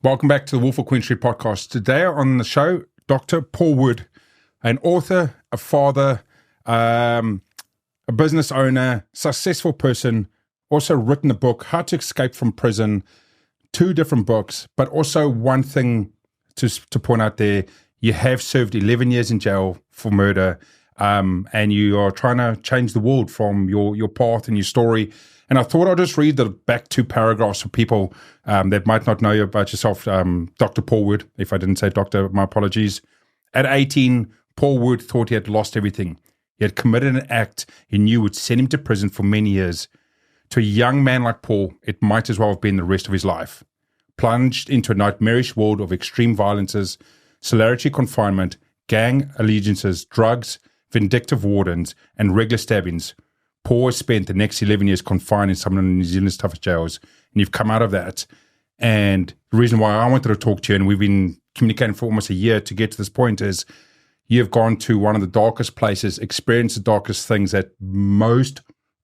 Welcome back to the Wolf of Queen Street podcast. Today on the show, Dr. Paul Wood, an author, a father, a business owner, successful person, also written a book, How to Escape from Prison, 2 different books, but also one thing to point out there, you have served 11 years in jail for murder, and you are trying to change the world from your path and your story. And I thought I'd just read the back 2 paragraphs for people that might not know about yourself. Dr. Paul Wood, if I didn't say doctor, my apologies. At 18, Paul Wood thought he had lost everything. He had committed an act he knew would send him to prison for many years. To a young man like Paul, it might as well have been the rest of his life. Plunged into a nightmarish world of extreme violences, solitary confinement, gang allegiances, drugs, vindictive wardens, and regular stabbings, Paul has spent the next 11 years confined in some of New Zealand's toughest jails, and you've come out of that. And the reason why I wanted to talk to you, and we've been communicating for almost a year to get to this point, is you've gone to one of the darkest places, experienced the darkest things that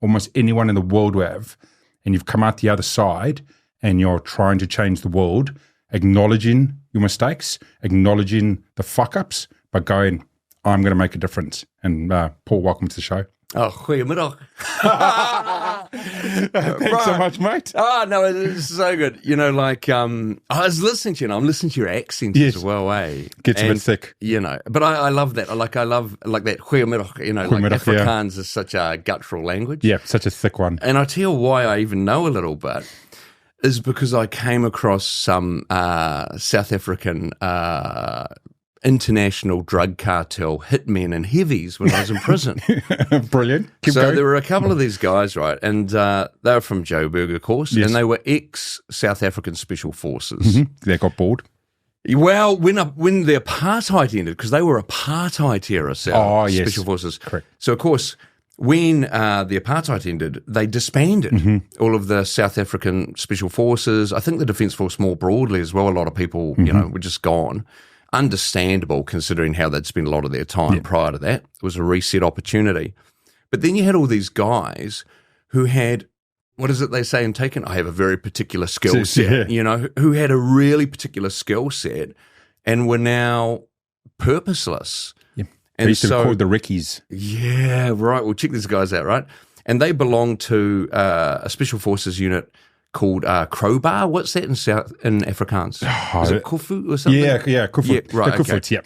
almost anyone in the world will have, and you've come out the other side, and you're trying to change the world, acknowledging your mistakes, acknowledging the fuck-ups, but going, I'm going to make a difference. And Paul, welcome to the show. Oh, goeiemiddag. Thanks so much, mate. Oh, no, it's so good. You know, like, I was listening to you, and I'm listening to your accent as well, eh? Gets a bit thick. You know, but I love that. I love that goeiemiddag, you know, like Afrikaans is such a guttural language. Yeah, such a thick one. And I tell you why I even know a little bit is because I came across some South African international drug cartel hitmen and heavies when I was in prison. Brilliant. Keep so going. there were a couple of these guys, right? And they were from Joburg, of course, and they were ex-South African Special Forces. Mm-hmm. They got bored. Well, when the apartheid ended, because they were apartheid era Special Forces. Correct. So, of course, when the apartheid ended, they disbanded all of the South African Special Forces. I think the Defence Force more broadly as well. A lot of people, you know, were just gone. Understandable considering how they'd spent a lot of their time prior to that. It was a reset opportunity. But then you had all these guys who had, what is it they say in Taken? I have a very particular skill set, you know, who had a really particular skill set and were now purposeless. Yeah. And they used to be called the Rickies. Yeah, right. Well, check these guys out, right? And they belonged to a Special Forces unit called Crowbar. What's that in Afrikaans? Is it Kufu or something? Yeah, Kufu. Yeah, right, Kufu, okay. yeah.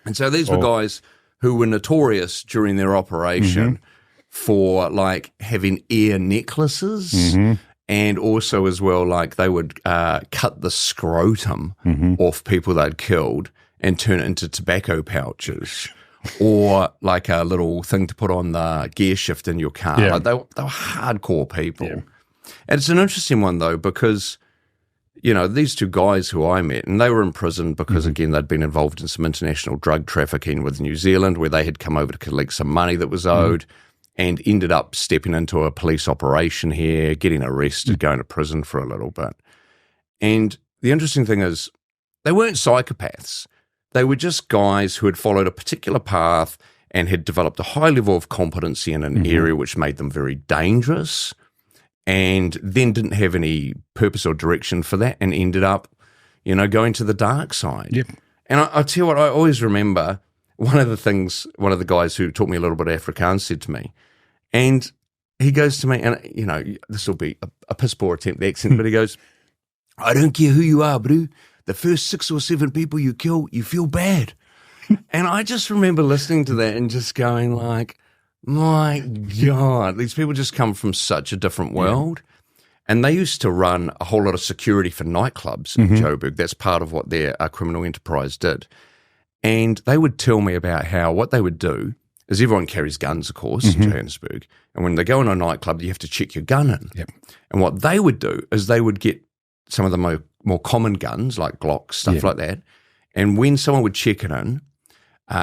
And so these were guys who were notorious during their operation for like having ear necklaces and also as well like they would cut the scrotum off people they'd killed and turn it into tobacco pouches. Or like a little thing to put on the gear shift in your car. Yeah. Like they were hardcore people. Yeah. And it's an interesting one, though, because, you know, these 2 guys who I met, and they were in prison because, again, they'd been involved in some international drug trafficking with New Zealand, where they had come over to collect some money that was owed and ended up stepping into a police operation here, getting arrested, going to prison for a little bit. And the interesting thing is they weren't psychopaths. They were just guys who had followed a particular path and had developed a high level of competency in an area which made them very dangerous, and then didn't have any purpose or direction for that and ended up, you know, going to the dark side. Yep. And I tell you what, I always remember one of the guys who taught me a little bit of Afrikaans said to me, and he goes to me, and, you know, this will be a piss poor attempt at accent, but he goes, I don't care who you are, bro. The first 6 or 7 people you kill, you feel bad. And I just remember listening to that and just going like, my God, these people just come from such a different world. And they used to run a whole lot of security for nightclubs in Joburg. That's part of what their criminal enterprise did. And they would tell me about how what they would do is everyone carries guns, of course, in Johannesburg. And when they go in a nightclub, you have to check your gun in. Yep. And what they would do is they would get some of the more common guns, like Glocks, stuff like that. And when someone would check it in,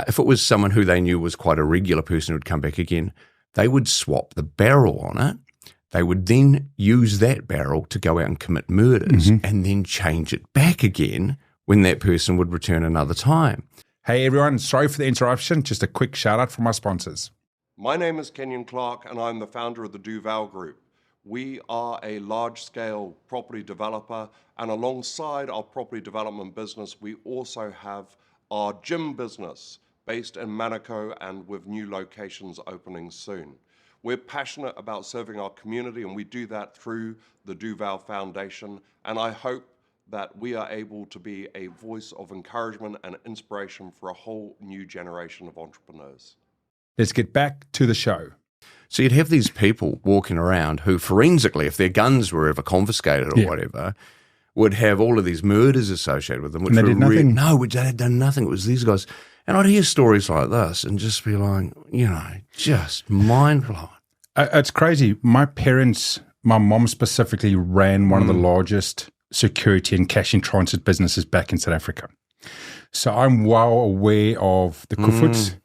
if it was someone who they knew was quite a regular person who would come back again, they would swap the barrel on it. They would then use that barrel to go out and commit murders and then change it back again when that person would return another time. Hey everyone, sorry for the interruption. Just a quick shout out from our sponsors. My name is Kenyon Clark and I'm the founder of the Duval Group. We are a large-scale property developer, and alongside our property development business, we also have our gym business based in Manukau and with new locations opening soon. We're passionate about serving our community, and we do that through the Duval Foundation, and I hope that we are able to be a voice of encouragement and inspiration for a whole new generation of entrepreneurs. Let's get back to the show. So you'd have these people walking around who forensically, if their guns were ever confiscated or whatever, would have all of these murders associated with them. Which and they did nothing? Which they had done nothing. It was these guys. And I'd hear stories like this and just be like, just mind-blowing. It's crazy. My parents, my mom specifically, ran one of the largest security and cash in transit businesses back in South Africa. So I'm well aware of the Kufuts,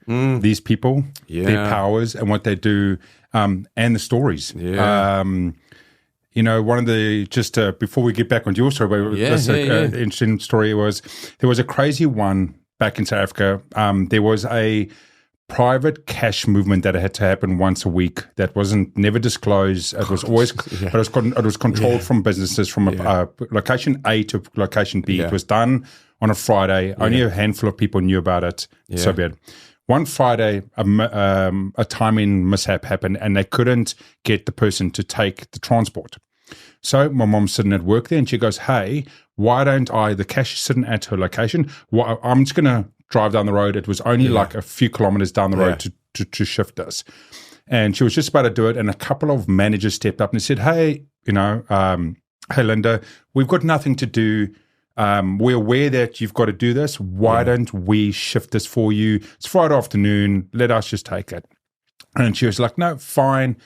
these people, their powers and what they do, and the stories. Yeah. One of the, just before we get back on your story, interesting story was, there was a crazy one back in South Africa. There was a private cash movement that had to happen once a week that wasn't never disclosed. It was always, but it was controlled from businesses from location A to location B. It was done on a Friday. Only a handful of people knew about it. So bad. One Friday, a timing mishap happened, and they couldn't get the person to take the transport. So my mom's sitting at work there, and she goes, "Hey, why don't the cash is sitting at her location. I'm just going to drive down the road." It was only like a few kilometers down the road to shift us. And she was just about to do it, and a couple of managers stepped up and said, "Hey, hey, Linda, we've got nothing to do. We're aware that you've got to do this. Why don't we shift this for you? It's Friday afternoon. Let us just take it." And she was like, "No, fine."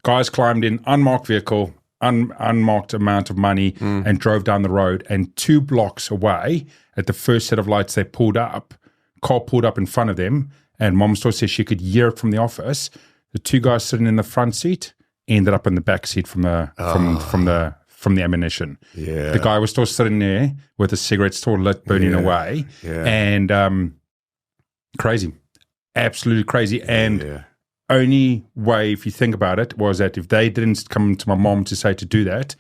Guys climbed in, unmarked vehicle, unmarked amount of money, and drove down the road. And 2 blocks away, at the first set of lights they pulled up, car pulled up in front of them, and Mom still says she could hear it from the office. The 2 guys sitting in the front seat ended up in the back seat from the ammunition. Yeah. The guy was still sitting there with a cigarette still lit, burning away. Yeah. And crazy. Absolutely crazy. And only way, if you think about it, was that if they didn't come to my mom to say to do that,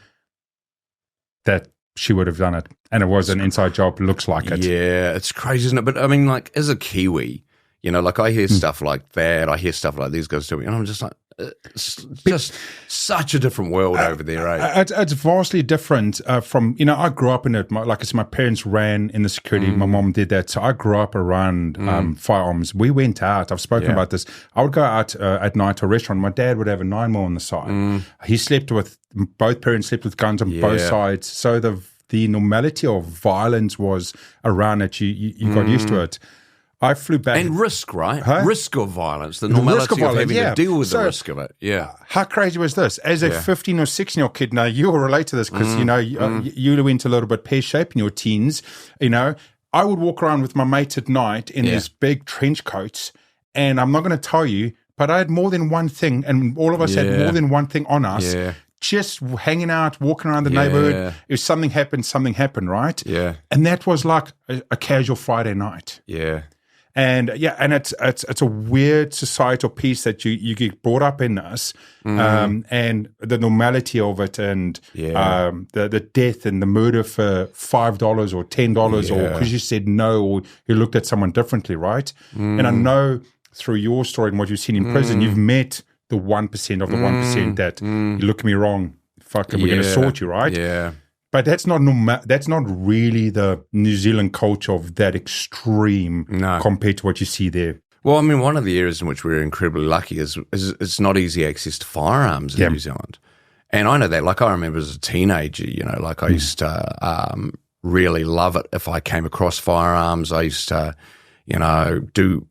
that she would have done it. And it was an inside job, looks like it. Yeah, it's crazy, isn't it? But I mean, like, as a Kiwi, like I hear stuff like that. I hear stuff like these guys doing, and I'm just like, it's just such a different world over there, eh? It's vastly different from, I grew up in it. Like I said, my parents ran in the security. My mom did that. So I grew up around firearms. We went out. I've spoken about this. I would go out at night to a restaurant. My dad would have a 9mm on the side. He slept with, both parents slept with guns on both sides. So the normality of violence was around it. You got used to it. I flew back. And risk, right? Huh? Risk of violence. The normality of having to deal with the risk of it. Yeah. How crazy was this? As a 15 or 16-year-old kid, now you'll relate to this because, you went a little bit pear-shaped in your teens. I would walk around with my mates at night in these big trench coats, and I'm not going to tell you, but I had more than one thing, and all of us had more than one thing on us. Yeah. Just hanging out, walking around the neighborhood. If something happened, right? Yeah. And that was like a casual Friday night. Yeah. And and it's a weird societal piece that you get brought up in us, and the normality of it, and the death and the murder for $5 or $10, or because you said no, or you looked at someone differently, right? And I know through your story and what you've seen in prison, you've met the 1% of the 1% that you look at me wrong, fuck, we're going to sort you, right? Yeah. But that's not that's not really the New Zealand culture of that extreme compared to what you see there. Well, I mean, one of the areas in which we're incredibly lucky is it's not easy access to firearms in New Zealand. And I know that, like I remember as a teenager, like I used to really love it if I came across firearms. I used to, do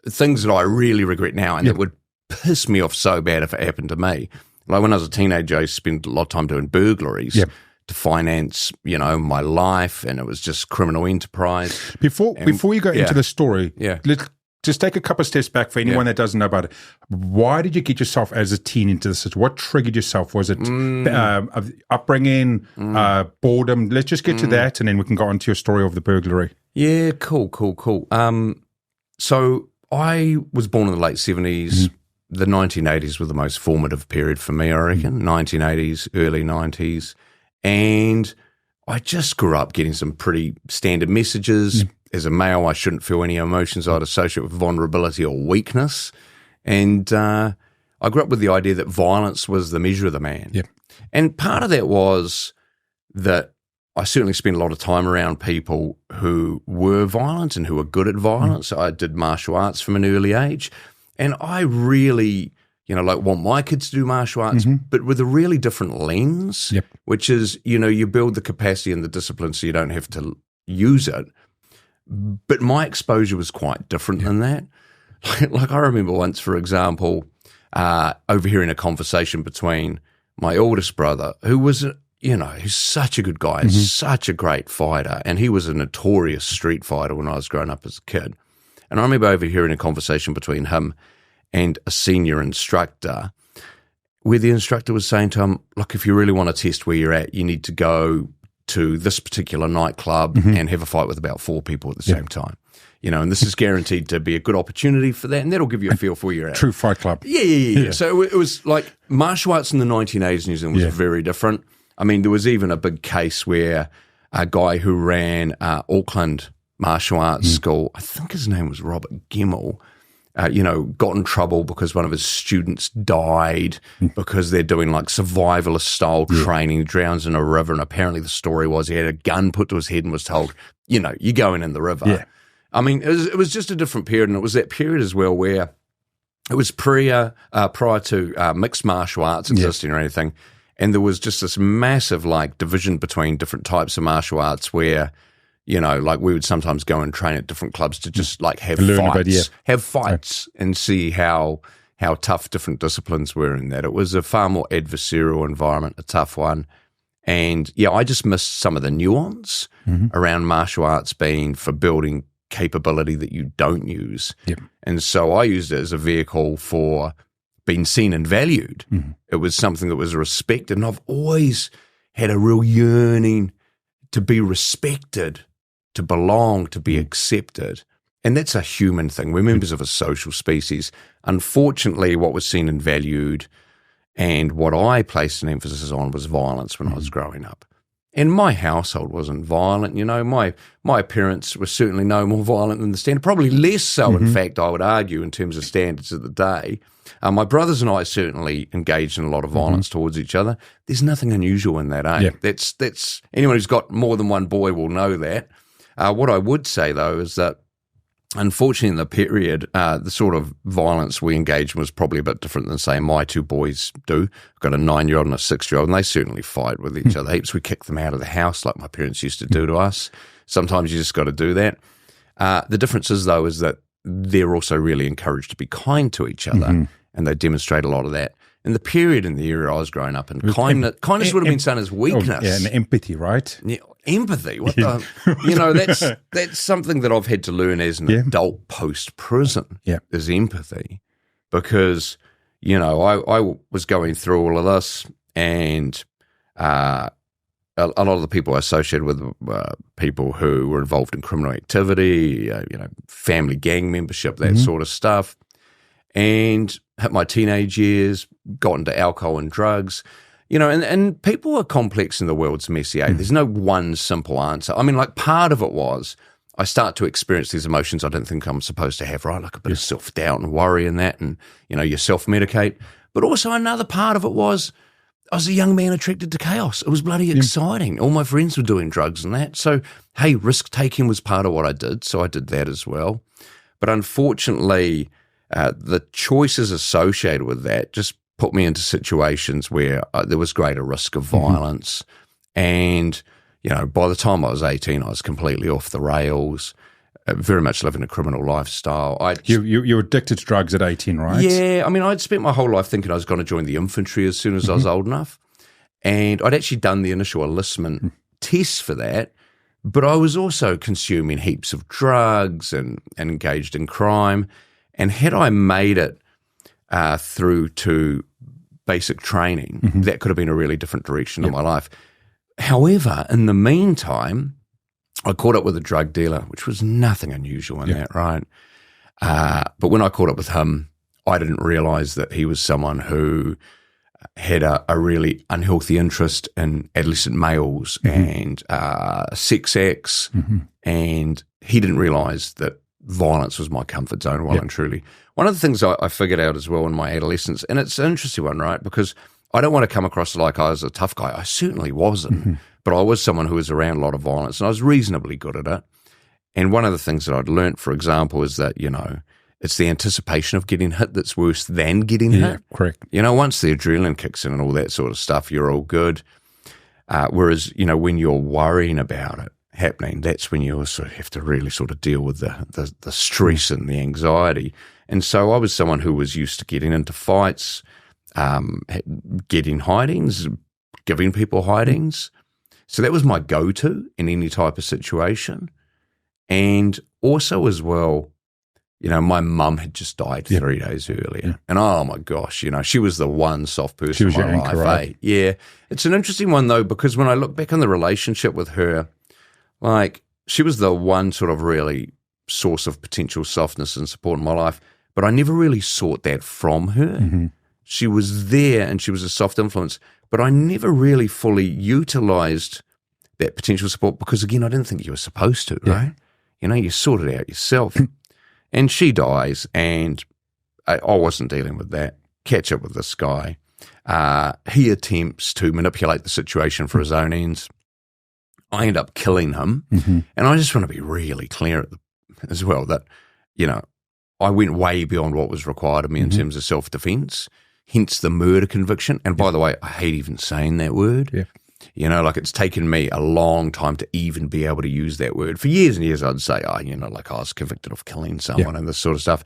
things that I really regret now and that would piss me off so bad if it happened to me. Like when I was a teenager, I used to spend a lot of time doing burglaries to finance, my life, and it was just criminal enterprise. Before you go into the story, let's just take a couple of steps back for anyone that doesn't know about it. Why did you get yourself as a teen into this? What triggered yourself? Was it upbringing, boredom? Let's just get to that, and then we can go on to your story of the burglary. Yeah, cool. So I was born in the late 70s. the 1980s were the most formative period for me, I reckon. 1980s, early 90s. And I just grew up getting some pretty standard messages. As a male, I shouldn't feel any emotions I'd associate with vulnerability or weakness. And I grew up with the idea that violence was the measure of the man. Yep. And part of that was that I certainly spent a lot of time around people who were violent and who were good at violence. I did martial arts from an early age. And I really, want my kids to do martial arts, but with a really different lens, which is, you build the capacity and the discipline so you don't have to use it. But my exposure was quite different than that. Like I remember once, for example, overhearing a conversation between my oldest brother, who was, he's such a good guy, such a great fighter, and he was a notorious street fighter when I was growing up as a kid. And I remember overhearing a conversation between him and a senior instructor where the instructor was saying to him, look, if you really want to test where you're at, you need to go to this particular nightclub and have a fight with about 4 people at the same time. And this is guaranteed to be a good opportunity for that, and that'll give you a feel for where you're at. True fight club. Yeah. So it was like martial arts in the 1980s in New Zealand was very different. I mean, there was even a big case where a guy who ran Auckland martial arts school, I think his name was Robert Gemmell, got in trouble because one of his students died because they're doing like survivalist style training, drowns in a river, and apparently the story was he had a gun put to his head and was told, you're going in the river. Yeah. I mean, it was just a different period, and it was that period as well where it was prior to mixed martial arts existing or anything, and there was just this massive like division between different types of martial arts where like we would sometimes go and train at different clubs to just like have fights and see how tough different disciplines were in that. It was a far more adversarial environment, a tough one. And I just missed some of the nuance around martial arts being for building capability that you don't use. Yep. And so I used it as a vehicle for being seen and valued. It was something that was respected. And I've always had a real yearning to be respected, to belong, to be accepted. And that's a human thing. We're members of a social species. Unfortunately, what was seen and valued and what I placed an emphasis on was violence when I was growing up. And my household wasn't violent. My parents were certainly no more violent than the standard, probably less so, in fact, I would argue, in terms of standards of the day. My brothers and I certainly engaged in a lot of violence towards each other. There's nothing unusual in that, eh? Yeah. That's anyone who's got more than one boy will know that. What I would say, though, is that unfortunately in the period, the sort of violence we engaged in was probably a bit different than, say, my 2 boys do. I've got a 9-year-old and a 6-year-old, and they certainly fight with each other heaps. We kick them out of the house like my parents used to do to us. Sometimes you just got to do that. The difference is, though, is that they're also really encouraged to be kind to each other, and they demonstrate a lot of that. In the period in the era I was growing up in, kindness would have been seen as weakness. And empathy, right? Yeah, empathy. What the? That's something that I've had to learn as an adult post-prison is empathy. Because, I was going through all of this, and a lot of the people I associated with were people who were involved in criminal activity, family gang membership, that sort of stuff. And hit my teenage years, got into alcohol and drugs, and people are complex and the world's messy. There's no one simple answer. I mean, like part of it was I start to experience these emotions I don't think I'm supposed to have, right? Like a bit of self-doubt and worry and that, and, you self-medicate. But also another part of it was I was a young man attracted to chaos. It was bloody exciting. All my friends were doing drugs and that. So, hey, risk-taking was part of what I did, so I did that as well. But unfortunately, the choices associated with that just put me into situations where there was greater risk of violence. And, by the time I was 18, I was completely off the rails, very much living a criminal lifestyle. You were addicted to drugs at 18, right? Yeah. I mean, I'd spent my whole life thinking I was going to join the infantry as soon as I was old enough. And I'd actually done the initial enlistment tests for that. But I was also consuming heaps of drugs and engaged in crime. And had I made it through to basic training, that could have been a really different direction in my life. However, in the meantime, I caught up with a drug dealer, which was nothing unusual in that, right? But when I caught up with him, I didn't realize that he was someone who had a really unhealthy interest in adolescent males and sex acts, and he didn't realize that violence was my comfort zone well and truly. One of the things I figured out as well in my adolescence, and it's an interesting one, right? Because I don't want to come across like I was a tough guy. I certainly wasn't, but I was someone who was around a lot of violence, and I was reasonably good at it. And one of the things that I'd learnt, for example, is that, it's the anticipation of getting hit that's worse than getting hit. Correct. Once the adrenaline kicks in and all that sort of stuff, you're all good. Whereas, when you're worrying about it happening, that's when you also have to really sort of deal with the stress and the anxiety. And so I was someone who was used to getting into fights, getting hidings, giving people hidings. So that was my go-to in any type of situation. And also as well, my mum had just died 3 days earlier. And oh my gosh, she was the one soft person in my life. Anchor, right? Yeah. It's an interesting one though, because when I look back on the relationship with her, like she was the one sort of really source of potential softness and support in my life, but I never really sought that from her. She was there and she was a soft influence, but I never really fully utilized that potential support because, again, I didn't think you were supposed to, right? You sort it out yourself. And she dies, and I wasn't dealing with that. Catch up with this guy. He attempts to manipulate the situation for his own ends. I end up killing him. And I just want to be really clear as well that, I went way beyond what was required of me in terms of self-defense, hence the murder conviction. And by the way, I hate even saying that word. It's taken me a long time to even be able to use that word. For years and years, I'd say, I was convicted of killing someone and this sort of stuff.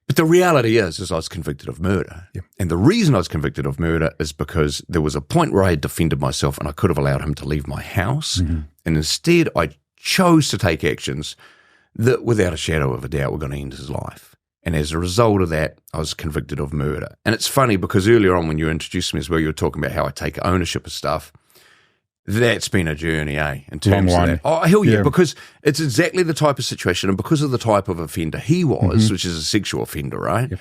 But the reality is I was convicted of murder. And the reason I was convicted of murder is because there was a point where I had defended myself and I could have allowed him to leave my house. And instead, I chose to take actions that, without a shadow of a doubt, were going to end his life. And as a result of that, I was convicted of murder. And it's funny because earlier on when you introduced me as well, you were talking about how I take ownership of stuff. That's been a journey, in terms of that. Oh, hell yeah, because it's exactly the type of situation, and because of the type of offender he was, which is a sexual offender, right?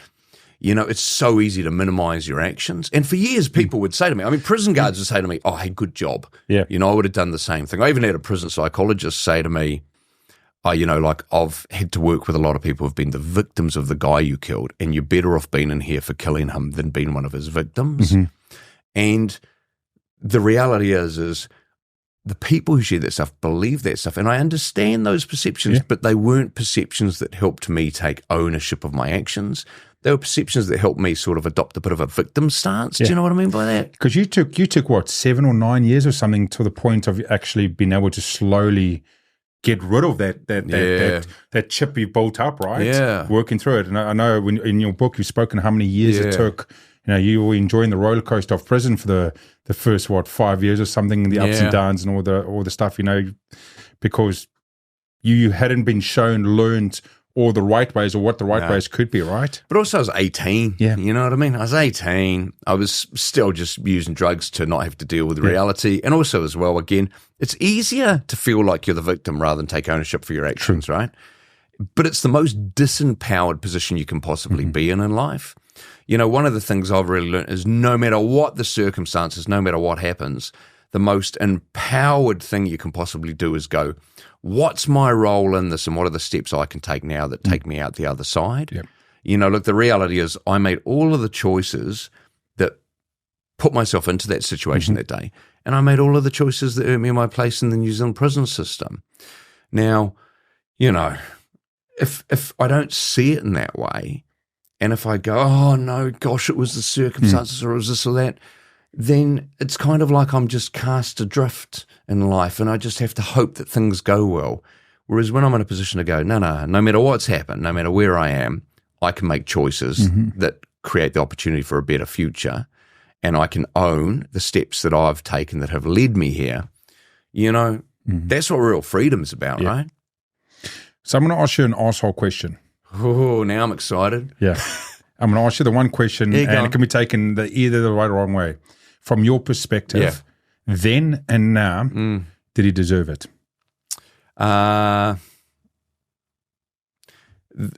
It's so easy to minimize your actions. And for years, people would say to me, prison guards would say to me, oh, hey, good job. I would have done the same thing. I even had a prison psychologist say to me, I've had to work with a lot of people who've been the victims of the guy you killed, and you're better off being in here for killing him than being one of his victims. And the reality is the people who share that stuff believe that stuff. And I understand those perceptions, but they weren't perceptions that helped me take ownership of my actions. They were perceptions that helped me sort of adopt a bit of a victim stance. Do you know what I mean by that? Because you took what, 7 or 9 years or something to the point of actually being able to slowly get rid of that chip you built up, right? Yeah. Working through it. And I know when in your book you've spoken how many years it took. You were enjoying the roller coaster of prison for the first 5 years or something, the ups and downs and all the stuff, because you hadn't been learned all the right ways or what the right ways could be, right? But also I was 18, you know what I mean? I was 18. I was still just using drugs to not have to deal with reality. And also as well, again, it's easier to feel like you're the victim rather than take ownership for your actions, right? But it's the most disempowered position you can possibly be in life. One of the things I've really learned is no matter what the circumstances, no matter what happens, the most empowered thing you can possibly do is go, what's my role in this and what are the steps I can take now that take me out the other side? Look, the reality is I made all of the choices that put myself into that situation that day. And I made all of the choices that earned me my place in the New Zealand prison system. Now, if I don't see it in that way, and if I go, oh no, gosh, it was the circumstances or it was this or that, then it's kind of like I'm just cast adrift in life and I just have to hope that things go well. Whereas when I'm in a position to go, no matter what's happened, no matter where I am, I can make choices that create the opportunity for a better future, and I can own the steps that I've taken that have led me here. That's what real freedom is about, right? So I'm going to ask you an asshole question. Oh, now I'm excited. Yeah. I'm going to ask you the one question, and it can be taken either the right or wrong way. From your perspective, then and now, did he deserve it?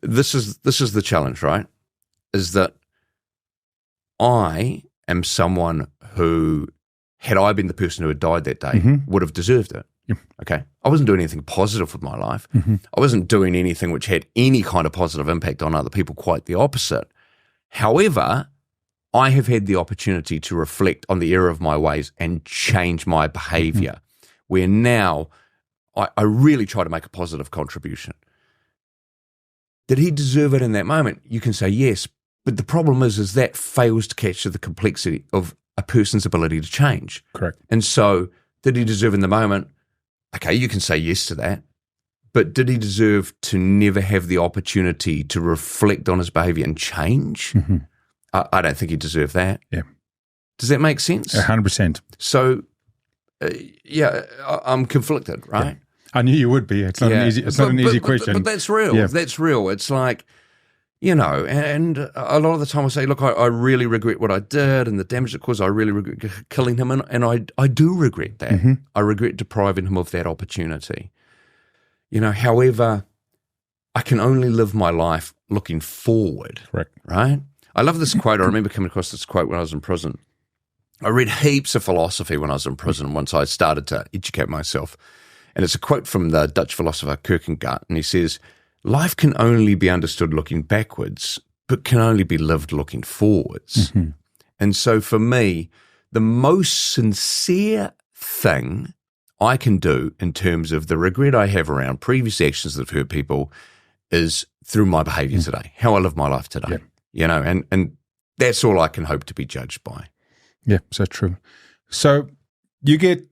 This is the challenge, right? is that I am someone who, had I been the person who had died that day, would have deserved it. Yep. Okay. I wasn't doing anything positive with my life. I wasn't doing anything which had any kind of positive impact on other people, quite the opposite. However, I have had the opportunity to reflect on the error of my ways and change my behavior, where now I really try to make a positive contribution. Did he deserve it in that moment? You can say yes, but the problem is that fails to capture the complexity of a person's ability to change. Correct. And so, did he deserve in the moment? Okay, you can say yes to that. But did he deserve to never have the opportunity to reflect on his behavior and change? I don't think he deserved that. Yeah. Does that make sense? 100%. So, I'm conflicted, right? Yeah. I knew you would be. It's not an easy. It's not an easy question. But that's real. Yeah. That's real. It's like, and a lot of the time I say, look, I really regret what I did and the damage it caused. I really regret killing him, and I do regret that. I regret depriving him of that opportunity. However, I can only live my life looking forward. Correct. Right? I love this quote. I remember coming across this quote when I was in prison. I read heaps of philosophy when I was in prison once I started to educate myself. And it's a quote from the Dutch philosopher Kierkegaard, and he says, life can only be understood looking backwards, but can only be lived looking forwards. And so for me, the most sincere thing I can do in terms of the regret I have around previous actions that have hurt people is through my behavior today, how I live my life today, and that's all I can hope to be judged by. Yeah, so true. So you get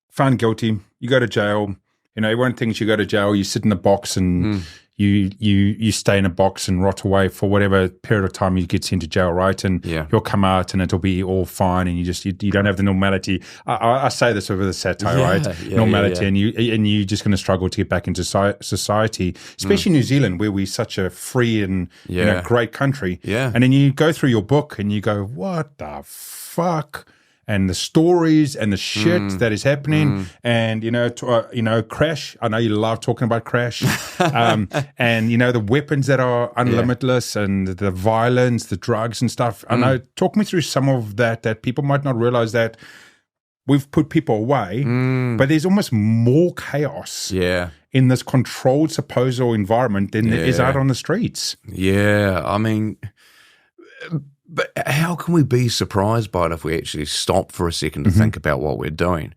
found guilty, you go to jail. Everyone thinks you go to jail, you sit in a box and you stay in a box and rot away for whatever period of time you get sent to jail, right? And you'll come out and it'll be all fine, and you don't have the normality. I say this over the satire, right? Normality, and you're just going to struggle to get back into society, especially New Zealand, where we're such a free and great country. Yeah. And then you go through your book and you go, what the fuck? And the stories and the shit that is happening, and Crash. I know you love talking about Crash, and the weapons that are unlimitless, and the violence, the drugs and stuff. I know. Talk me through some of that people might not realize, that we've put people away, but there's almost more chaos. In this controlled, supposed environment than there is out on the streets. Yeah, I mean. But how can we be surprised by it if we actually stop for a second to think about what we're doing?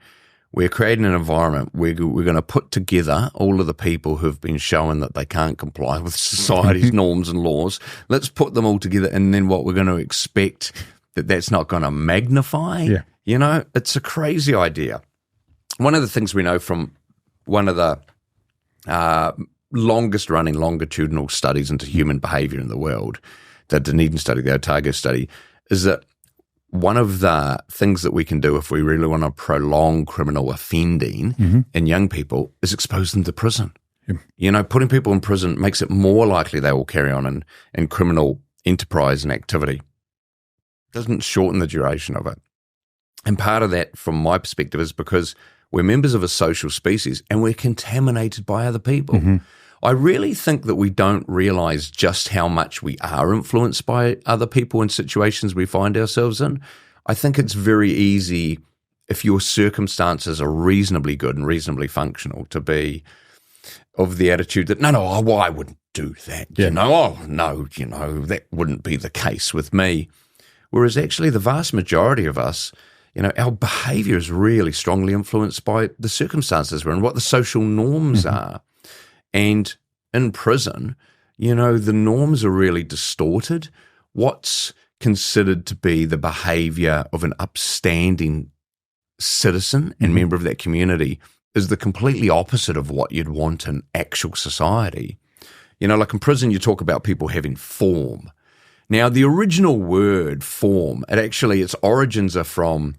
We're creating an environment where we're going to put together all of the people who've been shown that they can't comply with society's norms and laws. Let's put them all together, and then what we're going to expect that's not going to magnify? It's a crazy idea. One of the things we know from one of the longest-running longitudinal studies into human behavior in the world, the Dunedin study, the Otago study, is that one of the things that we can do if we really want to prolong criminal offending in young people is expose them to prison. Putting people in prison makes it more likely they will carry on in criminal enterprise and activity. Doesn't shorten the duration of it. And part of that, from my perspective, is because we're members of a social species and we're contaminated by other people. I really think that we don't realize just how much we are influenced by other people in situations we find ourselves in. I think it's very easy, if your circumstances are reasonably good and reasonably functional, to be of the attitude that, I wouldn't do that. That wouldn't be the case with me. Whereas actually the vast majority of us, our behavior is really strongly influenced by the circumstances we're in, what the social norms are. And in prison, the norms are really distorted. What's considered to be the behavior of an upstanding citizen and member of that community is the completely opposite of what you'd want in actual society. Like in prison, you talk about people having form. Now, the original word form, its origins are from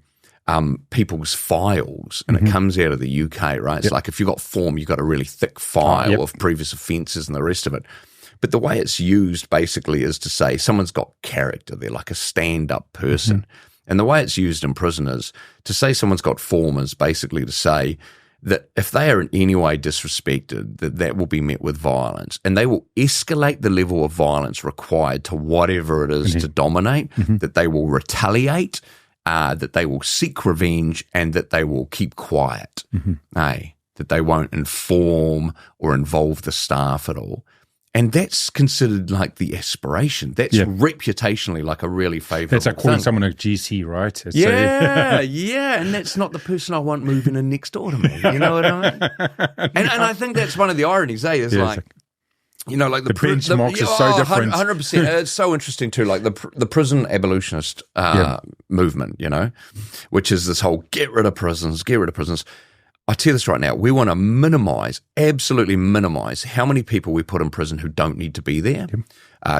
people's files, and it comes out of the UK, right? It's like if you've got form, you've got a really thick file of previous offences and the rest of it. But the way it's used basically is to say someone's got character. They're like a stand-up person. And the way it's used in prison is to say someone's got form is basically to say that if they are in any way disrespected, that will be met with violence, and they will escalate the level of violence required to whatever it is to dominate, that they will retaliate, that they will seek revenge, and that they will keep quiet, that they won't inform or involve the staff at all. And that's considered like the aspiration. That's reputationally like a really favourable That's like calling thing. someone a GC, right? It's Yeah, and that's not the person I want moving in next door to me. You know what I mean? And I think that's one of the ironies, is like, you know, like the benchmarks are so different. 100%. It's so interesting too, like the prison abolitionist movement, you know, which is this whole get rid of prisons. I tell you this right now, we want to absolutely minimize how many people we put in prison who don't need to be there.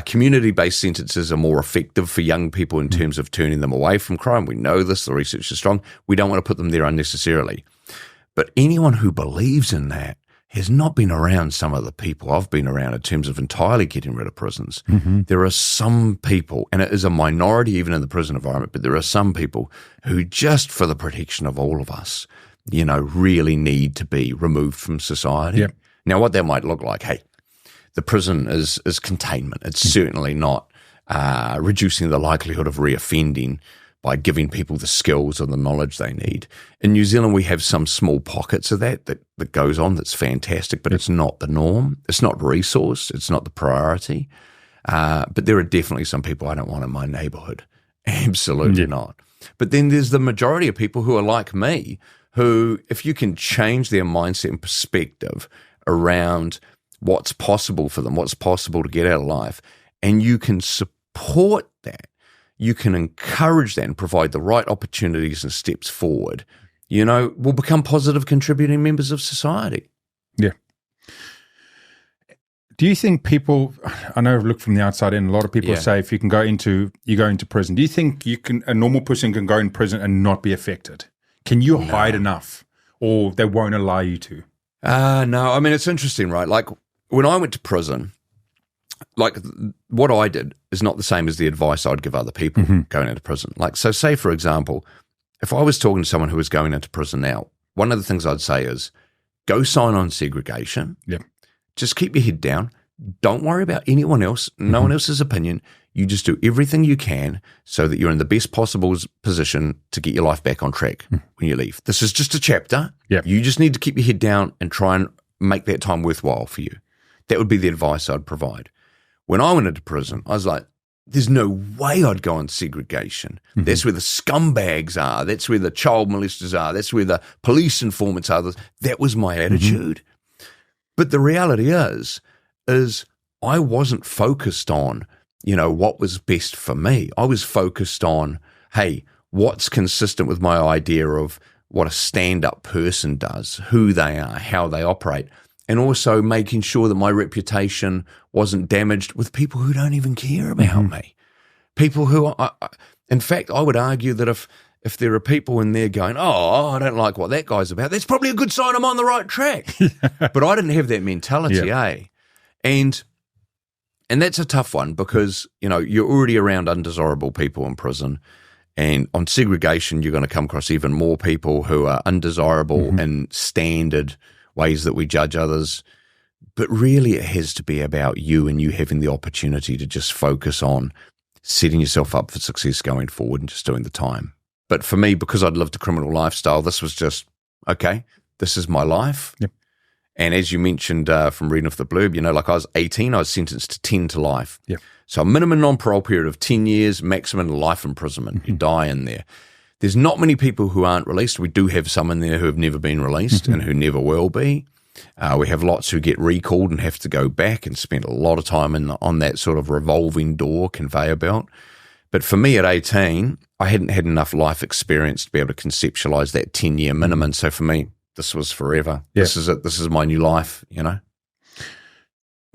Community-based sentences are more effective for young people in terms of turning them away from crime. We know this, the research is strong. We don't want to put them there unnecessarily. But anyone who believes in that has not been around some of the people I've been around in terms of entirely getting rid of prisons. There are some people, and it is a minority even in the prison environment, but there are some people who just for the protection of all of us, you know, really need to be removed from society. Now, what that might look like, hey, the prison is containment. It's certainly not reducing the likelihood of reoffending by giving people the skills or the knowledge they need. In New Zealand, we have some small pockets of that goes on that's fantastic, but it's not the norm. It's not resource. It's not the priority. But there are definitely some people I don't want in my neighbourhood. Absolutely not. But then there's the majority of people who are like me, who, if you can change their mindset and perspective around what's possible for them, what's possible to get out of life, and you can support that, you can encourage that and provide the right opportunities and steps forward, you know, will become positive contributing members of society. Yeah. Do you think people, I know I've looked from the outside in, a lot of people say if you go into prison, do you think a normal person can go in prison and not be affected? Can you hide enough, or they won't allow you to? No, I mean, it's interesting, right? Like when I went to prison, like what I did is not the same as the advice I'd give other people going into prison. Like, so say, for example, if I was talking to someone who was going into prison now, one of the things I'd say is go sign on segregation. Just keep your head down. Don't worry about anyone else, no one else's opinion. You just do everything you can so that you're in the best possible position to get your life back on track when you leave. This is just a chapter. You just need to keep your head down and try and make that time worthwhile for you. That would be the advice I'd provide. When I went into prison, I was like, there's no way I'd go on segregation. That's where the scumbags are. That's where the child molesters are. That's where the police informants are. That was my attitude. But the reality is I wasn't focused on, you know, what was best for me. I was focused on, hey, what's consistent with my idea of what a stand-up person does, who they are, how they operate, and also making sure that my reputation wasn't damaged with people who don't even care about me. People who, in fact, I would argue that if there are people in there going, oh, I don't like what that guy's about, that's probably a good sign I'm on the right track. But I didn't have that mentality, And that's a tough one because, you know, you're already around undesirable people in prison, and on segregation, you're going to come across even more people who are undesirable in standard ways that we judge others. But really, it has to be about you and you having the opportunity to just focus on setting yourself up for success going forward and just doing the time. But for me, because I'd lived a criminal lifestyle, this was just, okay, this is my life. And as you mentioned from reading off the blurb, you know, like I was 18, I was sentenced to 10 to life. So a minimum non-parole period of 10 years, maximum life imprisonment. You die in there. There's not many people who aren't released. We do have some in there who have never been released and who never will be. We have lots who get recalled and have to go back and spend a lot of time on that sort of revolving door conveyor belt. But for me at 18, I hadn't had enough life experience to be able to conceptualize that 10-year minimum. So for me, this was forever. This is it. This is my new life, you know.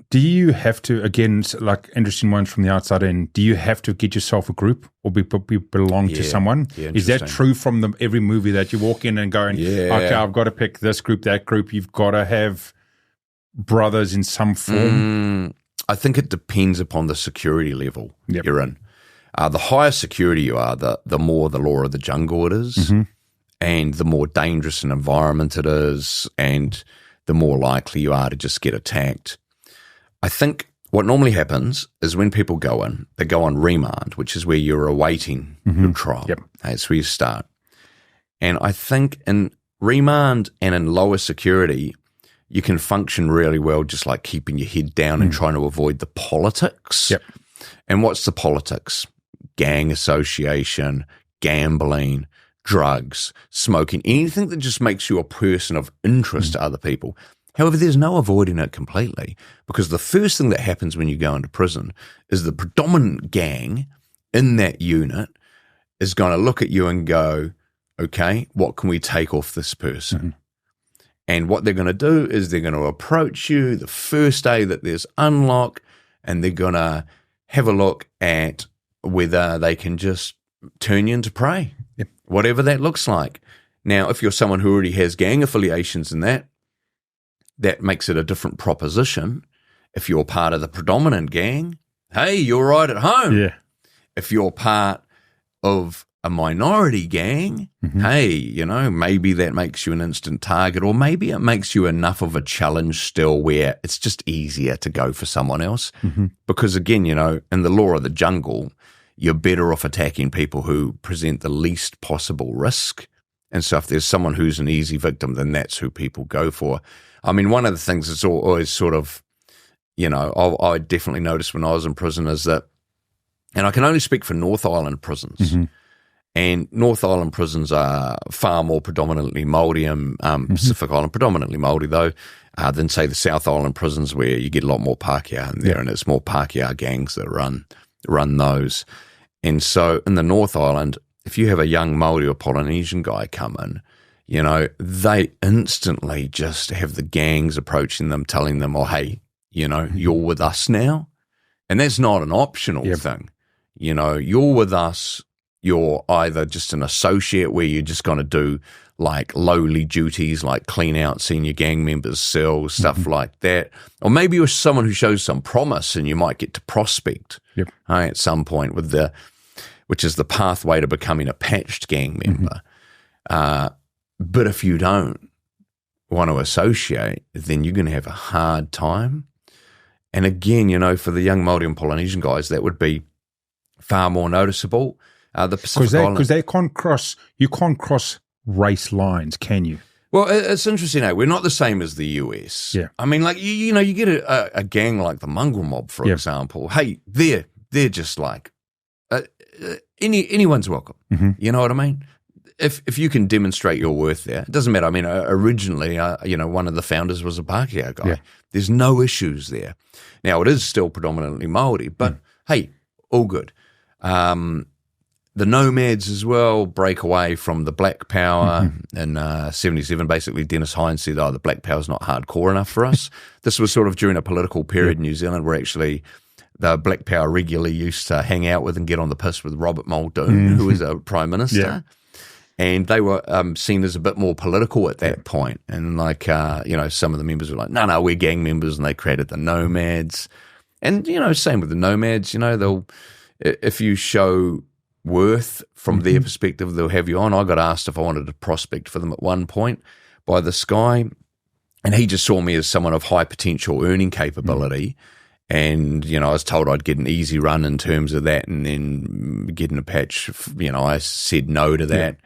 Do you have to, again, like interesting ones from the outside in, do you have to get yourself a group or belong to someone? Is that true from every movie that you walk in and going, okay, I've got to pick this group, that group, you've got to have brothers in some form? I think it depends upon the security level you're in. The higher security you are, the more the law of the jungle it is. and the more dangerous an environment it is, and the more likely you are to just get attacked. I think what normally happens is when people go in, they go on remand, which is where you're awaiting your trial. Yep. That's where you start. And I think in remand and in lower security, you can function really well just like keeping your head down and trying to avoid the politics. Yep. And what's the politics? Gang association, gambling, drugs, smoking, anything that just makes you a person of interest to other people. However, there's no avoiding it completely, because the first thing that happens when you go into prison is the predominant gang in that unit is going to look at you and go, okay, what can we take off this person? And what they're going to do is they're going to approach you the first day that there's unlock, and they're going to have a look at whether they can just turn you into prey, whatever that looks like. Now, if you're someone who already has gang affiliations in that makes it a different proposition. If you're part of the predominant gang, hey, you're right at home. Yeah. If you're part of a minority gang, hey, you know, maybe that makes you an instant target, or maybe it makes you enough of a challenge still where it's just easier to go for someone else. Because again, you know, in the law of the jungle, you're better off attacking people who present the least possible risk. And so if there's someone who's an easy victim, then that's who people go for. I mean, one of the things that's always sort of, you know, I definitely noticed when I was in prison is that, and I can only speak for North Island prisons, and North Island prisons are far more predominantly Māori and Pacific Island, predominantly Māori though, than say the South Island prisons where you get a lot more Pākehā in there, and it's more Pākehā gangs that run those. And so in the North Island, if you have a young Māori or Polynesian guy come in, you know, they instantly just have the gangs approaching them, telling them, oh, hey, you know, you're with us now. And that's not an optional thing. You know, you're with us. You're either just an associate where you're just going to do like lowly duties, like clean out senior gang members' cells, stuff like that. Or maybe you're someone who shows some promise and you might get to prospect at some point with which is the pathway to becoming a patched gang member. But if you don't want to associate, then you're going to have a hard time. And again, you know, for the young Māori and Polynesian guys, that would be far more noticeable. The Pacific Island, because they can't cross. You can't cross race lines, can you? Well, it's interesting. We're not the same as the US. Yeah. I mean, like you know, you get a gang like the Mongrel Mob, for example. Hey, they're just like anyone's welcome. You know what I mean? If you can demonstrate your worth there, it doesn't matter. I mean, originally, you know, one of the founders was a Pākehā guy. Yeah. There's no issues there. Now, it is still predominantly Māori, but hey, all good. The nomads as well break away from the black power in 77. Basically, Dennis Hines said, the black power is not hardcore enough for us. This was sort of during a political period in New Zealand where actually the black power regularly used to hang out with and get on the piss with Robert Muldoon, who was a prime minister. Yeah. And they were seen as a bit more political at that point. And like, you know, some of the members were like, no, we're gang members. And they created the nomads. And, you know, same with the nomads, you know, if you show worth from their perspective, they'll have you on. I got asked if I wanted to prospect for them at one point by this guy. And he just saw me as someone of high potential earning capability. And, you know, I was told I'd get an easy run in terms of that and then getting a patch. You know, I said no to that.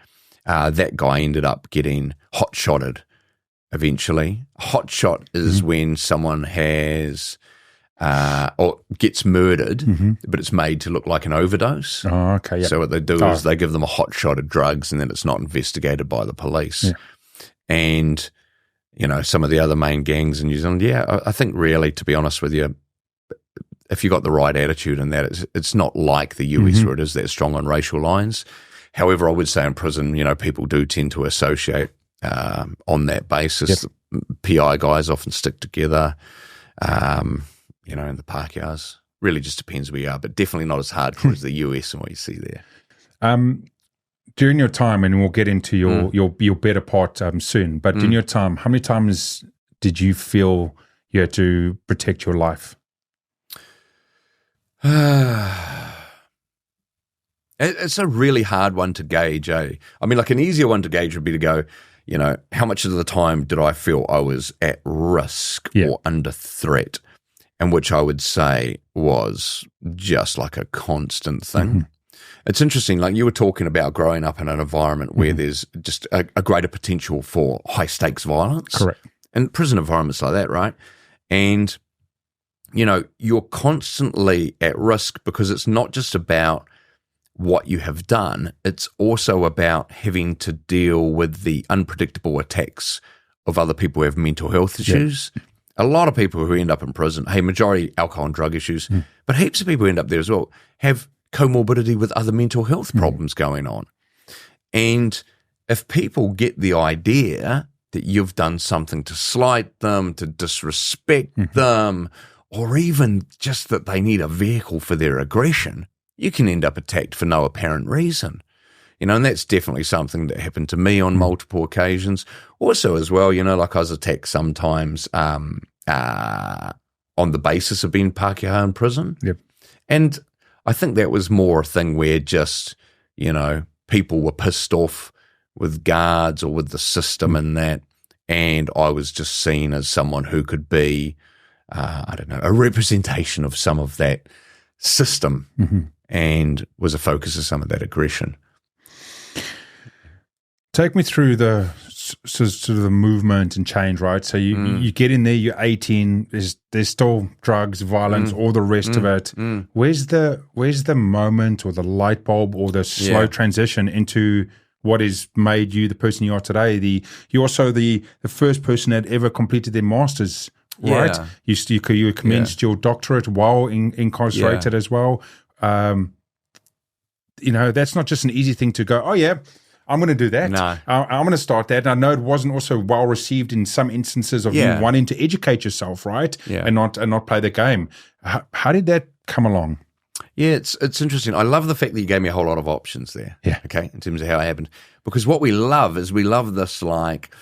That guy ended up getting hot-shotted eventually. Hot shot is when someone has or gets murdered, but it's made to look like an overdose. Oh, okay. Yep. So what they do is they give them a hot shot of drugs and then it's not investigated by the police. Yeah. And, you know, some of the other main gangs in New Zealand, I think really, to be honest with you, if you got the right attitude in that, it's not like the US where it is that strong on racial lines. However, I would say in prison, you know, people do tend to associate on that basis. Yep. PI guys often stick together, you know, and the Pākehās. Really just depends where you are, but definitely not as hardcore as the US and what you see there. During your time, and we'll get into your better part soon, but during your time, how many times did you feel you had to protect your life? It's a really hard one to gauge, eh? I mean, like an easier one to gauge would be to go, you know, how much of the time did I feel I was at risk or under threat? And which I would say was just like a constant thing. Mm-hmm. It's interesting, like you were talking about growing up in an environment where there's just a greater potential for high stakes violence. Correct. And prison environments like that, right? And, you know, you're constantly at risk because it's not just about what you have done, it's also about having to deal with the unpredictable attacks of other people who have mental health issues. Yeah. A lot of people who end up in prison, majority alcohol and drug issues, but heaps of people who end up there as well have comorbidity with other mental health problems going on. And if people get the idea that you've done something to slight them, to disrespect them, or even just that they need a vehicle for their aggression, you can end up attacked for no apparent reason. You know, and that's definitely something that happened to me on multiple occasions. Also as well, you know, like I was attacked sometimes on the basis of being Pākehā in prison. Yep. And I think that was more a thing where just, you know, people were pissed off with guards or with the system and that, and I was just seen as someone who could be, I don't know, a representation of some of that system and was a focus of some of that aggression. Take me through the sort of the movement and change, right? So you get in there, you're 18. There's still drugs, violence, all the rest of it. Where's the moment or the light bulb or the slow transition into what has made you the person you are today? You're also the first person that ever completed their masters, right? You commenced your doctorate while incarcerated as well. You know, that's not just an easy thing to go, oh yeah, I'm going to do that. No. I'm going to start that. And I know it wasn't also well received in some instances of you wanting to educate yourself, right? Yeah. And not play the game. How did that come along? Yeah, it's interesting. I love the fact that you gave me a whole lot of options there. Yeah. Okay, in terms of how it happened. Because what we love is we love this like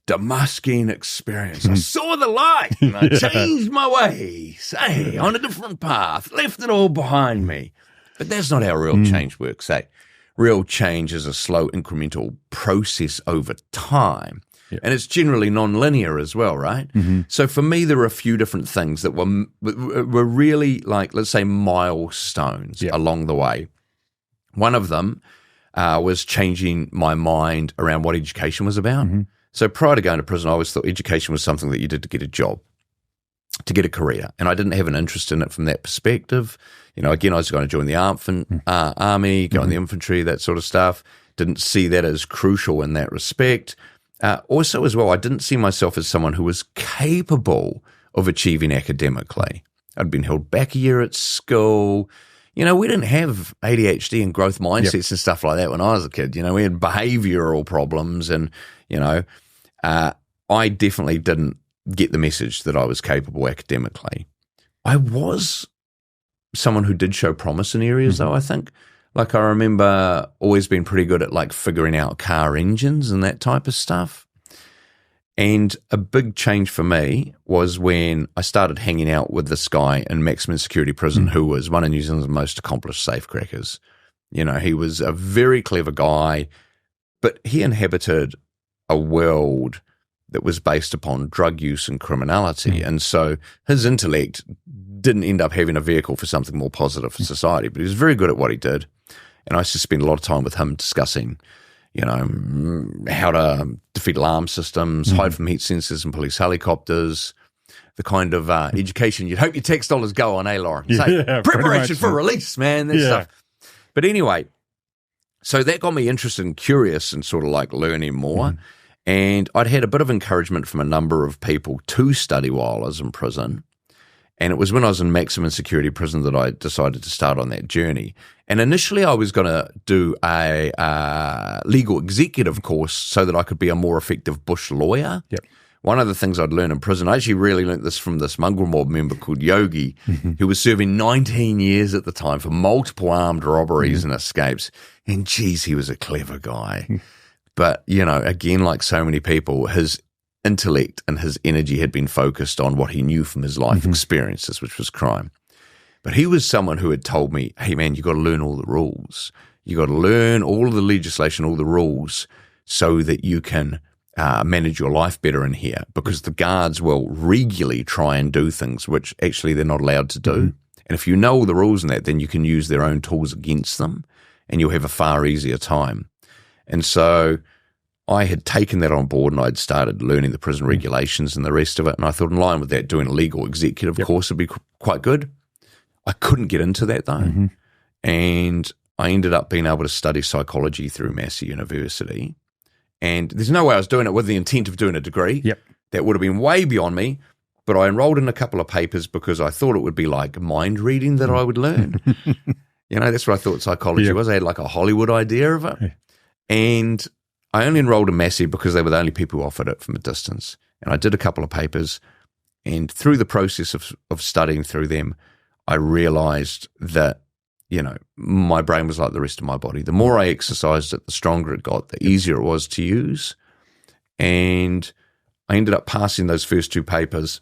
Damascene experience. I saw the light and I changed my ways. Hey, on a different path, left it all behind me. But that's not how real change works, eh? Real change is a slow incremental process over time. Yep. And it's generally non-linear as well, right? So for me, there were a few different things that were really like, let's say, milestones along the way. One of them was changing my mind around what education was about. So prior to going to prison, I always thought education was something that you did to get a job, to get a career. And I didn't have an interest in it from that perspective. You know, again, I was going to join the army, go in the infantry, that sort of stuff. Didn't see that as crucial in that respect. Also, as well, I didn't see myself as someone who was capable of achieving academically. I'd been held back a year at school. You know, we didn't have ADHD and growth mindsets and stuff like that when I was a kid. You know, we had behavioral problems and, you know, I definitely didn't get the message that I was capable academically. I was someone who did show promise in areas though, I think. Like I remember always being pretty good at like figuring out car engines and that type of stuff. And a big change for me was when I started hanging out with this guy in maximum security prison who was one of New Zealand's most accomplished safecrackers. You know, he was a very clever guy, but he inhabited a world that was based upon drug use and criminality. And so his intellect didn't end up having a vehicle for something more positive for society, but he was very good at what he did. And I used to spend a lot of time with him discussing, you know, how to defeat alarm systems, hide from heat sensors and police helicopters, the kind of education you'd hope your tax dollars go on, Lauren? Preparation for release, man, that stuff. But anyway, so that got me interested and curious and sort of like learning more. And I'd had a bit of encouragement from a number of people to study while I was in prison. And it was when I was in maximum security prison that I decided to start on that journey. And initially I was going to do a legal executive course so that I could be a more effective bush lawyer. One of the things I'd learned in prison, I actually really learned this from this mongrel mob member called Yogi, who was serving 19 years at the time for multiple armed robberies and escapes. And geez, he was a clever guy. But, you know, again, like so many people, his intellect and his energy had been focused on what he knew from his life experiences, which was crime. But he was someone who had told me, hey, man, you got to learn all the rules. You got to learn all of the legislation, all the rules, so that you can manage your life better in here, because the guards will regularly try and do things which actually they're not allowed to do. And if you know all the rules in that, then you can use their own tools against them and you'll have a far easier time. And so I had taken that on board and I'd started learning the prison regulations and the rest of it. And I thought in line with that, doing a legal executive course would be quite good. I couldn't get into that though. And I ended up being able to study psychology through Massey University. And there's no way I was doing it with the intent of doing a degree. That would have been way beyond me. But I enrolled in a couple of papers because I thought it would be like mind reading that I would learn. That's what I thought psychology was. I had like a Hollywood idea of it. And I only enrolled in Massey because they were the only people who offered it from a distance. And I did a couple of papers. And through the process of studying through them, I realized that my brain was like the rest of my body. The more I exercised it, the stronger it got, the easier it was to use. And I ended up passing those first two papers.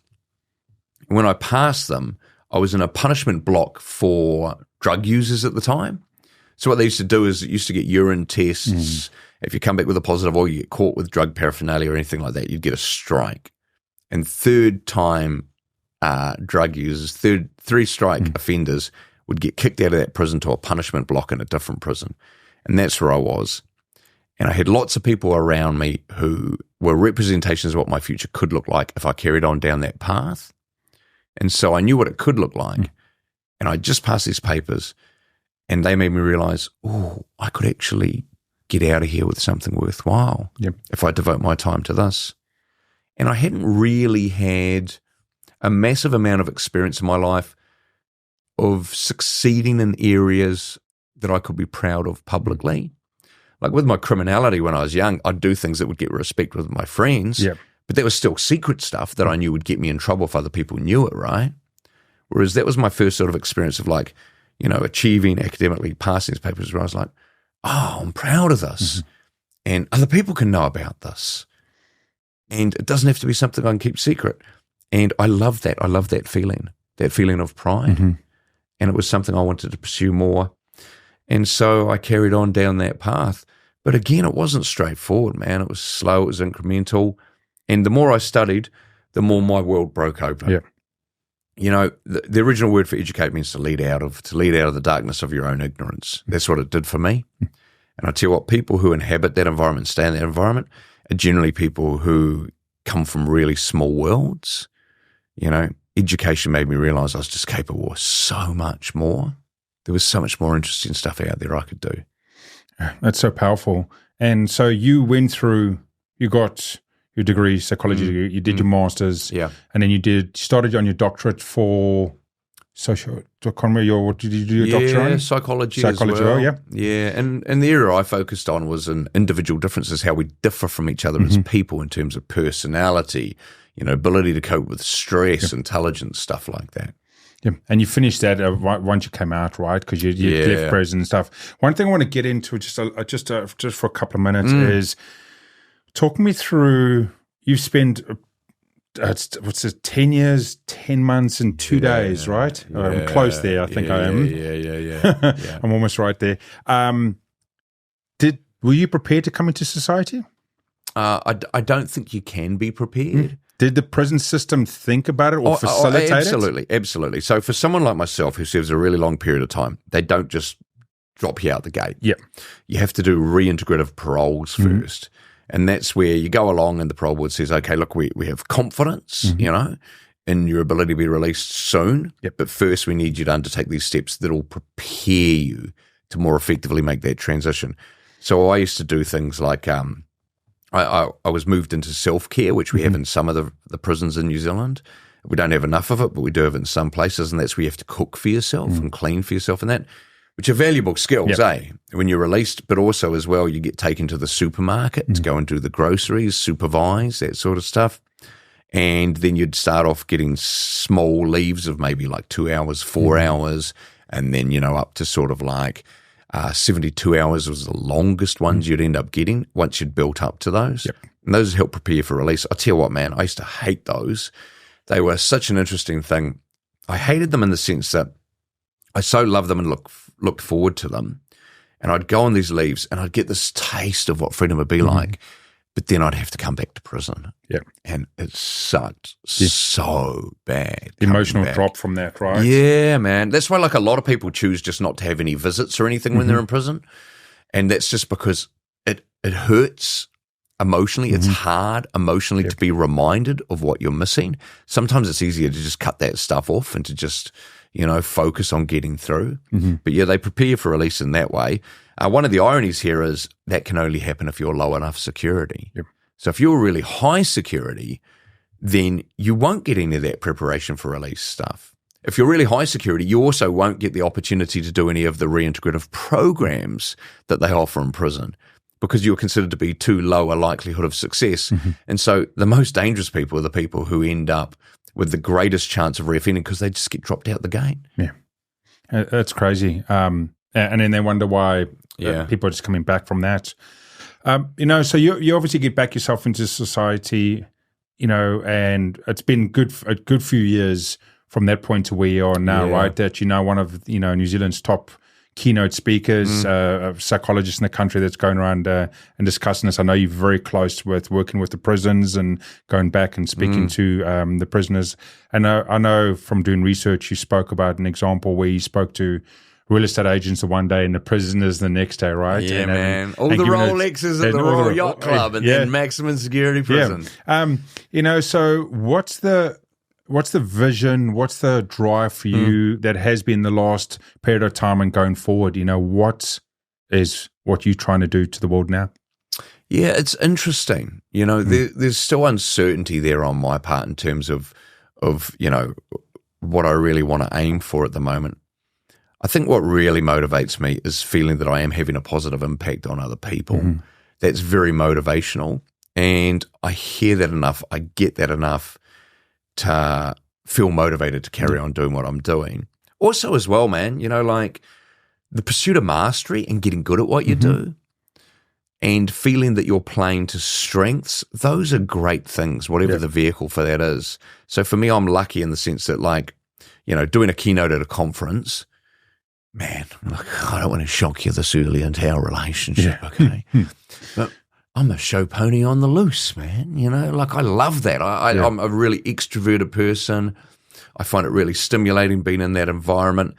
When I passed them, I was in a punishment block for drug users at the time. So what they used to do is it used to get urine tests. If you come back with a positive or you get caught with drug paraphernalia or anything like that, you'd get a strike. And third-time drug users, three-strike offenders would get kicked out of that prison to a punishment block in a different prison. And that's where I was. And I had lots of people around me who were representations of what my future could look like if I carried on down that path. And so I knew what it could look like. And I just passed these papers and they made me realize, I could actually get out of here with something worthwhile if I devote my time to this. And I hadn't really had a massive amount of experience in my life of succeeding in areas that I could be proud of publicly. Like with my criminality when I was young, I'd do things that would get respect with my friends, but that was still secret stuff that I knew would get me in trouble if other people knew it, right? Whereas that was my first sort of experience of like, achieving academically, passing these papers where I was like, I'm proud of this. And other people can know about this. And it doesn't have to be something I can keep secret. And I love that. I love that feeling of pride. And it was something I wanted to pursue more. And so I carried on down that path. But again, it wasn't straightforward, man. It was slow, it was incremental. And the more I studied, the more my world broke open. The original word for educate means to lead out of the darkness of your own ignorance. That's what it did for me. And I tell you what, people who inhabit that environment, stay in that environment, are generally people who come from really small worlds. Education made me realize I was just capable of so much more. There was so much more interesting stuff out there I could do. That's so powerful. And so you went through, you got your degree, psychology, you did your master's, and then you started on your doctorate for social, I can't remember what did you do your doctorate on? Psychology as well. And the area I focused on was in individual differences, how we differ from each other as people in terms of personality, ability to cope with stress, intelligence, stuff like that. And you finished that once you came out, right? Because you left prison and stuff. One thing I want to get into just for a couple of minutes is talk me through. You've spent 10 years, 10 months, and 2 days, right? I'm close there. I think I am. Yeah. I'm almost right there. Were you prepared to come into society? I don't think you can be prepared. Did the prison system think about it or facilitate it? Absolutely. So for someone like myself who serves a really long period of time, they don't just drop you out the gate. You have to do reintegrative paroles first. And that's where you go along and the parole board says, okay, look, we have confidence, in your ability to be released soon. But first we need you to undertake these steps that will prepare you to more effectively make that transition. So I used to do things like I was moved into self-care, which we have in some of the prisons in New Zealand. We don't have enough of it, but we do have it in some places, and that's where you have to cook for yourself and clean for yourself and that, which are valuable skills, when you're released, but also as well you get taken to the supermarket to go and do the groceries, supervise, that sort of stuff. And then you'd start off getting small leaves of maybe like 2 hours, 4 hours, and then, up to sort of like 72 hours was the longest ones you'd end up getting once you'd built up to those. And those help prepare you for release. I'll tell you what, man, I used to hate those. They were such an interesting thing. I hated them in the sense that I so loved them and looked forward to them. And I'd go on these leaves and I'd get this taste of what freedom would be like, but then I'd have to come back to prison. Yeah. And it sucked so bad. The emotional drop from that, right? Yeah, man. That's why like a lot of people choose just not to have any visits or anything when they're in prison. And that's just because it hurts emotionally. It's hard emotionally to be reminded of what you're missing. Sometimes it's easier to just cut that stuff off and to just, focus on getting through. But yeah, they prepare you for release in that way. One of the ironies here is that can only happen if you're low enough security. Yep. So if you're really high security, then you won't get any of that preparation for release stuff. If you're really high security, you also won't get the opportunity to do any of the reintegrative programs that they offer in prison because you're considered to be too low a likelihood of success. And so the most dangerous people are the people who end up with the greatest chance of reoffending because they just get dropped out the gate. Yeah. That's crazy. And then they wonder why people are just coming back from that. So you obviously get back yourself into society, and it's been a good few years from that point to where you are now, right? That one of New Zealand's top keynote speakers, a psychologist in the country that's going around and discussing this. I know you're very close with working with the prisons and going back and speaking to the prisoners. And I know from doing research, you spoke about an example where you spoke to real estate agents the one day and the prisoners the next day, right? Yeah, and, man. All the Rolexes at the Royal Yacht Club and then maximum security prison. Yeah. So what's the vision? What's the drive for you that has been the last period of time and going forward? What is what you're trying to do to the world now? Yeah, it's interesting. There's still uncertainty there on my part in terms of what I really want to aim for at the moment. I think what really motivates me is feeling that I am having a positive impact on other people. That's very motivational. And I hear that enough. I get that enough to feel motivated to carry on doing what I'm doing. Also as well, man, like the pursuit of mastery and getting good at what you do and feeling that you're playing to strengths, those are great things, whatever the vehicle for that is. So for me, I'm lucky in the sense that doing a keynote at a conference, man, I don't want to shock you this early into our relationship, okay? But I'm a show pony on the loose, man. I love that. I'm a really extroverted person. I find it really stimulating being in that environment.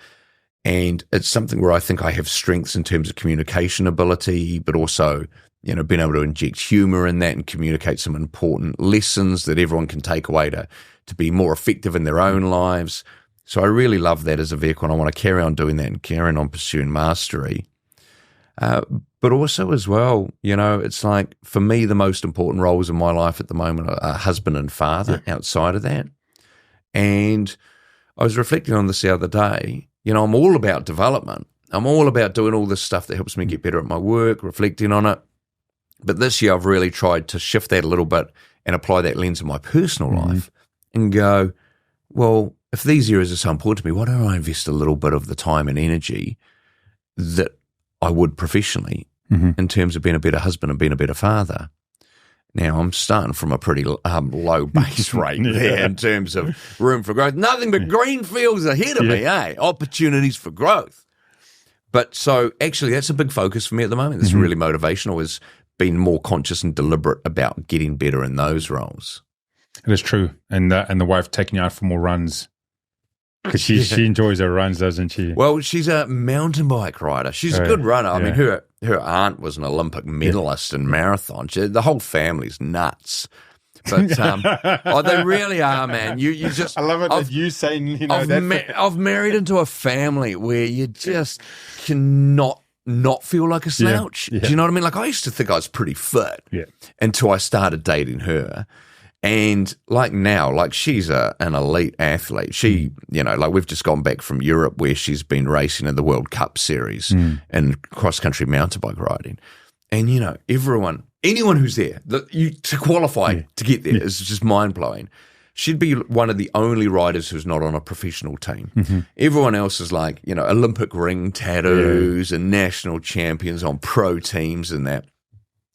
And it's something where I think I have strengths in terms of communication ability, but also, being able to inject humor in that and communicate some important lessons that everyone can take away to be more effective in their own lives. So I really love that as a vehicle, and I want to carry on doing that and carrying on pursuing mastery. But also as well, it's like for me, the most important roles in my life at the moment are husband and father outside of that. And I was reflecting on this the other day. I'm all about development. I'm all about doing all this stuff that helps me get better at my work, reflecting on it. But this year I've really tried to shift that a little bit and apply that lens in my personal life and go, well, if these areas are so important to me, why don't I invest a little bit of the time and energy that I would professionally in terms of being a better husband and being a better father? Now, I'm starting from a pretty low base rate there in terms of room for growth. Nothing but green fields ahead of me, opportunities for growth. But so actually that's a big focus for me at the moment. It's really motivational, is being more conscious and deliberate about getting better in those roles. It is true. And the wife taking you out for more runs. Because she enjoys her runs, doesn't she? Well, she's a mountain bike rider. She's a good runner. I mean, her aunt was an Olympic medalist in marathon. The whole family's nuts. But they really are, man. You just I love it that you saying, I've married into a family where you just cannot not feel like a slouch. Do you know what I mean? Like I used to think I was pretty fit until I started dating her. And now, she's an elite athlete. She, we've just gone back from Europe where she's been racing in the World Cup series and cross-country mountain bike riding. And, anyone who's there, to qualify to get there is just mind-blowing. She'd be one of the only riders who's not on a professional team. Everyone else is Olympic ring tattoos and national champions on pro teams and that.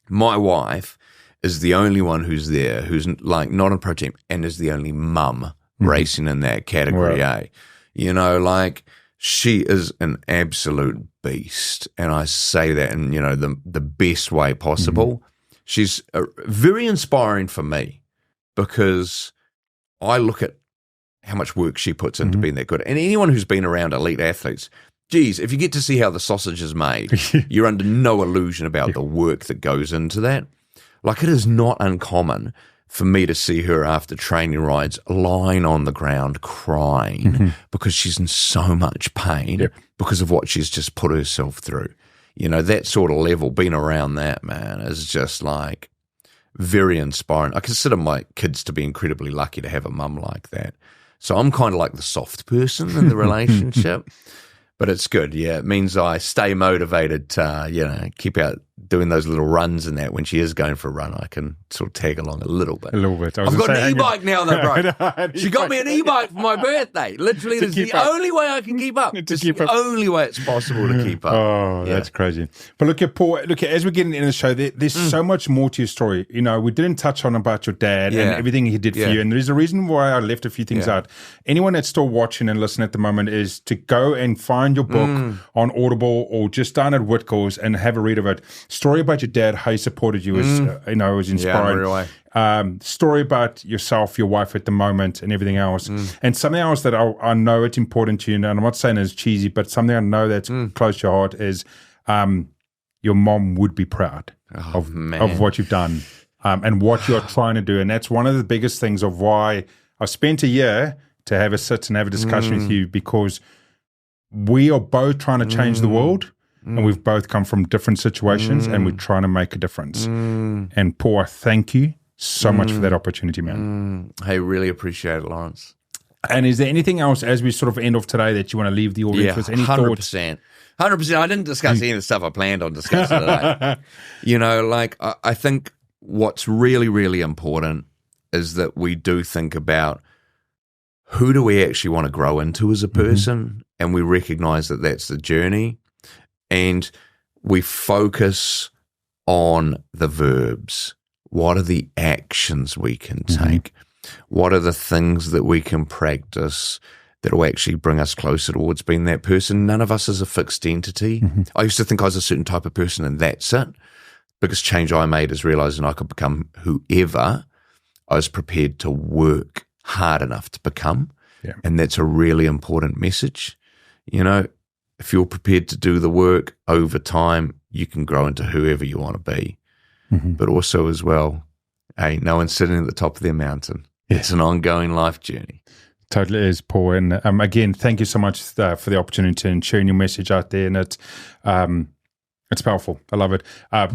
My wife is the only one who's there who's not on a pro team and is the only mum racing in that category A. she is an absolute beast, and I say that in the best way possible. She's very inspiring for me because I look at how much work she puts into being that good. And anyone who's been around elite athletes, geez, if you get to see how the sausage is made, you're under no illusion about the work that goes into that. Like, it is not uncommon for me to see her after training rides lying on the ground crying because she's in so much pain because of what she's just put herself through. That sort of level, being around that, man, is just like very inspiring. I consider my kids to be incredibly lucky to have a mum like that. So I'm kind of like the soft person in the relationship. But it's good, yeah. It means I stay motivated to, keep out doing those little runs and that. When she is going for a run, I can sort of tag along a little bit. I've got an e-bike now, though, bro. She got me an e-bike for my birthday. Literally, it's the only way I can keep up. It's the only way it's possible to keep up. Oh, that's crazy. But look, Paul, as we're getting into the show, there's so much more to your story. We didn't touch on about your dad and everything he did for you. And there's a reason why I left a few things out. Anyone that's still watching and listening at the moment is to go and find your book on Audible or just down at Whitcourse and have a read of it. Story about your dad, how he supported you was inspiring. Story about yourself, your wife at the moment, and everything else. And something else that I know it's important to you, and I'm not saying it's cheesy, but something I know that's close to your heart is your mom would be proud of what you've done and what you're trying to do. And that's one of the biggest things of why I spent a year to have a sit and have a discussion with you, because we are both trying to change the world. And we've both come from different situations and we're trying to make a difference. And Paul, I thank you so much for that opportunity, man. I really appreciate it, Lawrence. And is there anything else as we sort of end off today that you want to leave the audience with? Any 100%. thoughts? 100%. I didn't discuss any of the stuff I planned on discussing today. I think what's really, really important is that we do think about who do we actually want to grow into as a person, and we recognize that that's the journey. And we focus on the verbs. What are the actions we can take? What are the things that we can practice that will actually bring us closer towards being that person? None of us is a fixed entity. I used to think I was a certain type of person and that's it. Biggest change I made is realizing I could become whoever I was prepared to work hard enough to become. And that's a really important message. If you're prepared to do the work over time, you can grow into whoever you want to be. But also as well, no one's sitting at the top of their mountain. It's an ongoing life journey. Totally is, Paul. And again, thank you so much for the opportunity and sharing your message out there. And it's powerful. I love it.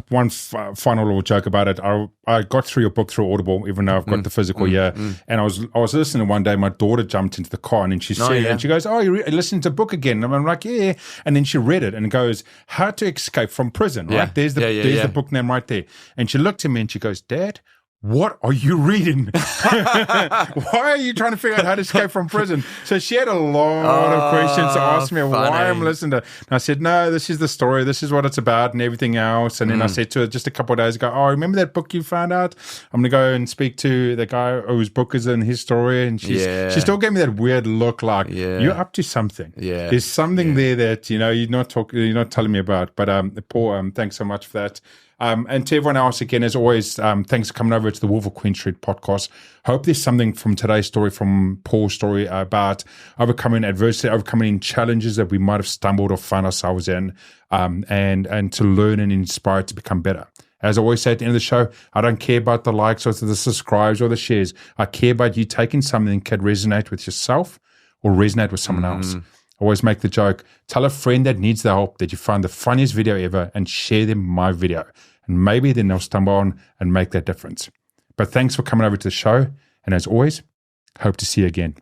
One final little joke about it. I got through your book through Audible, even though I've got the physical and I was listening one day. My daughter jumped into the car and then she said, and she goes, "Oh, you listened to the book again?" And I'm like, "Yeah." And then she read it and goes, "How to Escape from Prison." Right? There's the book name right there. And she looked at me and she goes, "Dad, what are you reading? Why are you trying to figure out how to escape from prison?" So she had a lot of questions to ask me why I'm listening to it. And I said, "No, this is the story. This is what it's about and everything else." And then I said to her just a couple of days ago, "Oh, remember that book you found out? I'm going to go and speak to the guy whose book is in his story." And she still gave me that weird look like, you're up to something. There's something there that, you're not telling me about. But Paul, thanks so much for that. And to everyone else, again, as always, thanks for coming over to the Wolf of Queen Street podcast. Hope there's something from today's story, from Paul's story, about overcoming adversity, overcoming challenges that we might have stumbled or found ourselves in, and to learn and inspire to become better. As I always say at the end of the show, I don't care about the likes or the subscribes or the shares. I care about you taking something that could resonate with yourself or resonate with someone else. I always make the joke, tell a friend that needs the help that you found the funniest video ever and share them my video. And maybe then they'll stumble on and make that difference. But thanks for coming over to the show. And as always, hope to see you again.